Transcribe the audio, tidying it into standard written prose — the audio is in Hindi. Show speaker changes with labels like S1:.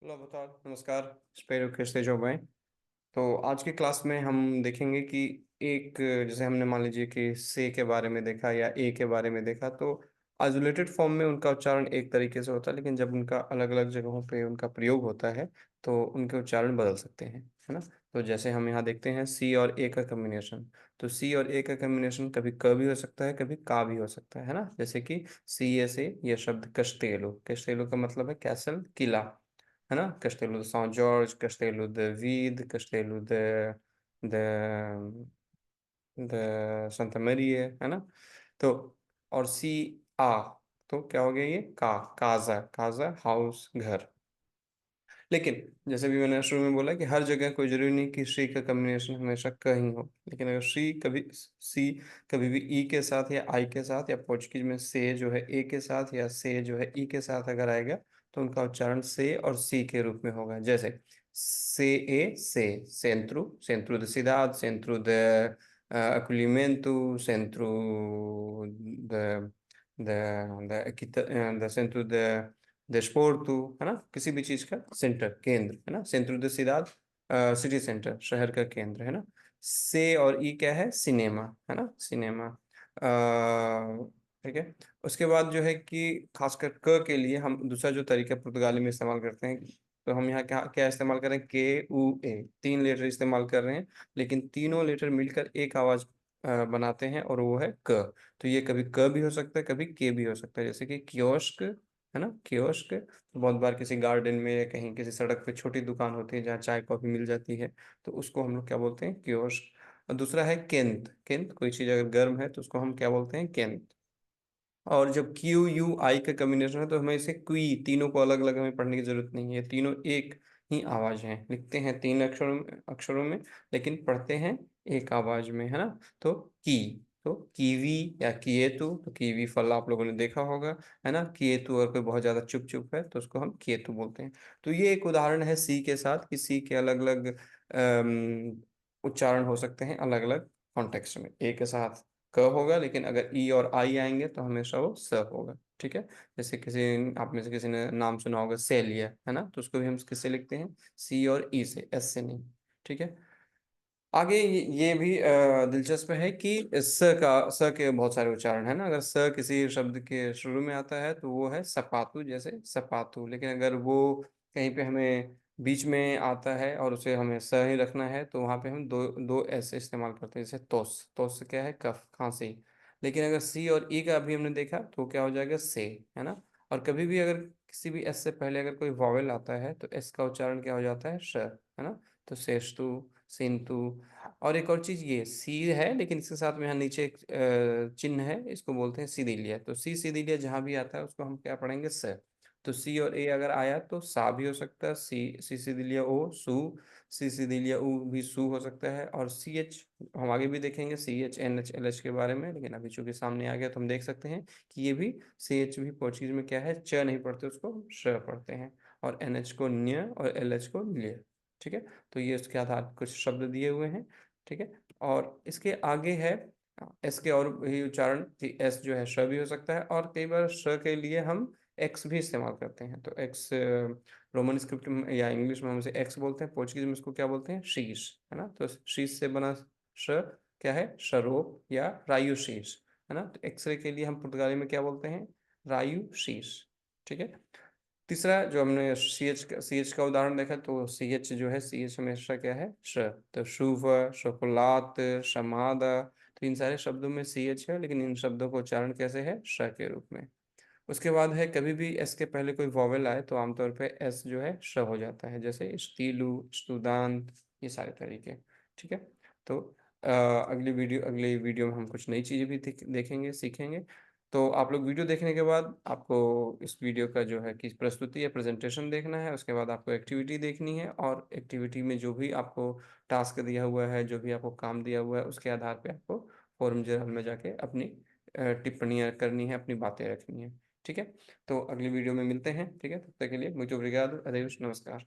S1: हेलो बता नमस्कार। espero que estés bem। तो आज की क्लास में हम देखेंगे कि एक जैसे हमने मान लीजिए कि से के बारे में देखा या ए के बारे में देखा, तो आइसोलेटेड फॉर्म में उनका उच्चारण एक तरीके से होता है, लेकिन जब उनका अलग अलग जगहों पे उनका प्रयोग होता है तो उनके उच्चारण बदल सकते हैं, है ना। तो जैसे हम यहाँ देखते हैं सी और ए का कम्बिनेशन। तो सी और ए का कम्बिनेशन कभी क भी हो सकता है, कभी का भी हो सकता है ना। जैसे कि सी ए से यह शब्द कस्टेलो, कस्टेलो का मतलब है कैसल, किला, है ना। Castelo de São Jorge, Castelo de Vide, Castelo de Santa Maria, है ना। तो और सी आ, तो क्या हो गया ये का, काजा, काजा हाउस घर। लेकिन जैसे भी मैंने शुरू में बोला कि हर जगह कोई जरूरी नहीं कि श्री का कम्बिनेशन हमेशा क ही हो, लेकिन अगर श्री कभी सी कभी भी ई के साथ या आई के साथ, या पोर्चुगीज में से जो है ए के साथ या से जो है ई के साथ अगर आएगा तो उनका उच्चारण से और सी के रूप में होगा। जैसे से ए से centro, centro de cidade, centro de acolhimento, centro de centro de देशपोर्टू, है ना, किसी भी चीज का सेंटर, केंद्र, है ना। सेंट्रो द सिदाद, सिटी सेंटर, शहर का केंद्र, है ना। से और ई क्या है, सिनेमा, है ना, सिनेमा। ठीक है। उसके बाद जो है कि खासकर क के लिए हम दूसरा जो तरीका पुर्तगाली में इस्तेमाल करते हैं, तो हम यहाँ क्या क्या इस्तेमाल कर रहे हैं, के उ ए, तीन लेटर इस्तेमाल कर रहे हैं, लेकिन तीनों लेटर मिलकर एक आवाज बनाते हैं और वो है क। तो ये कभी क भी हो सकता है, कभी के भी हो सकता है। जैसे कि कियोस्क, है ना, कियोस्क। बहुत बार किसी गार्डन में या कहीं किसी सड़क पे छोटी दुकान होती है जहाँ चाय कॉफी मिल जाती है, तो उसको हम लोग क्या बोलते हैं, कियोस्क। और दूसरा है केंत, केंत, कोई चीज़ अगर गर्म है तो उसको हम क्या बोलते हैं, केंत। और जब क्यू यू आई का कम्बिनेशन है तो हमें इसे क्वी, तीनों को अलग अलग हमें पढ़ने की जरूरत नहीं है, तीनों एक ही आवाज हैं, लिखते हैं तीन अक्षरों में, लेकिन पढ़ते हैं एक आवाज में, है ना। तो की, तो कीवी या किएतु, तो कीवी फल आप लोगों ने देखा होगा, है ना। किएतु अगर कोई बहुत ज्यादा चुप चुप है तो उसको हम किएतु बोलते हैं। तो ये एक उदाहरण है सी के साथ कि सी के अलग अलग उच्चारण हो सकते हैं अलग अलग कॉन्टेक्स्ट में। ए के साथ क होगा, लेकिन अगर ई और आई आएंगे तो हमेशा वो स होगा, ठीक है। जैसे किसी, आप में से किसी ने नाम सुना होगा सेलिया, है ना, तो उसको भी हम किससे लिखते हैं, सी और ई से, एस से नहीं, ठीक है। आगे ये भी दिलचस्प है कि स के बहुत सारे उच्चारण है ना। अगर स किसी शब्द के शुरू में आता है तो वो है सपातु, जैसे सपातु, लेकिन अगर वो कहीं पे हमें बीच में आता है और उसे हमें स ही रखना है तो वहां पे हम दो दो ऐसे इस्तेमाल करते हैं, जैसे तोस, तोस से क्या है, कफ, खांसी। लेकिन अगर सी और ई का अभी हमने देखा तो क्या हो जाएगा, से, है ना। और कभी भी अगर किसी भी एस से पहले अगर कोई वॉवेल आता है तो एस का उच्चारण क्या हो जाता है, श, है ना। तो सेस्तु, सिंतु। और एक और चीज, ये सी है लेकिन इसके साथ में यहाँ नीचे एक चिन्ह है, इसको बोलते हैं सीधिलिया। तो सी सीधिलिया जहां भी आता है उसको हम क्या पढ़ेंगे, स। तो सी और ए अगर आया तो सा भी हो सकता है, सी, सी सीधिलिया ओ, सू, सी सीधिलिया ऊ भी सू हो सकता है। और सी एच हम आगे भी देखेंगे, C H N H L H के बारे में, लेकिन अभी चूंकि सामने आ गया तो हम देख सकते हैं कि ये भी सी एच भी पोर्चुगीज में क्या है, च नहीं पढ़ते, उसको श पढ़ते हैं। और एन एच को न्य और एल एच को ल्य, ठीक है। तो ये उसके आधार पर कुछ शब्द दिए हुए हैं, ठीक है। और इसके आगे है एस के और भी उच्चारण कि एस जो है श भी हो सकता है, और कई बार श के लिए हम एक्स भी इस्तेमाल करते हैं। तो एक्स रोमन स्क्रिप्ट में या इंग्लिश में हम उसे एक्स बोलते हैं, पोर्चुगीज में उसको क्या बोलते हैं, शीश, है ना। तो शीश से बना श क्या है, शरोप या रायु शीश, है ना। तो एक्सरे के लिए हम पुर्तगाली में क्या बोलते हैं, रायु शीश, ठीक है। तीसरा जो हमने सी एच का उदाहरण देखा, तो सी एच जो है, सी एच हमेशा क्या है, श। तो शुभ, शोकोलात, शमादा, तो इन सारे शब्दों में सी एच है, लेकिन इन शब्दों का उच्चारण कैसे है, श के रूप में। उसके बाद है कभी भी एस के पहले कोई वॉवेल आए तो आमतौर पे एस जो है श हो जाता है, जैसे स्टीलू, स्टूदांत, ये सारे तरीके, ठीक है। तो अगली वीडियो में हम कुछ नई चीज़ें भी देखेंगे, सीखेंगे। तो आप लोग वीडियो देखने के बाद आपको इस वीडियो का जो है कि प्रस्तुति या प्रेजेंटेशन देखना है, उसके बाद आपको एक्टिविटी देखनी है, और एक्टिविटी में जो भी आपको टास्क दिया हुआ है, जो भी आपको काम दिया हुआ है, उसके आधार पे आपको फोरम जर्नल में जाके अपनी टिप्पणियाँ करनी है, अपनी बातें रखनी है, ठीक है। तो अगली वीडियो में मिलते हैं, ठीक है। तब तक के लिए मुझे obrigado, adeus, नमस्कार।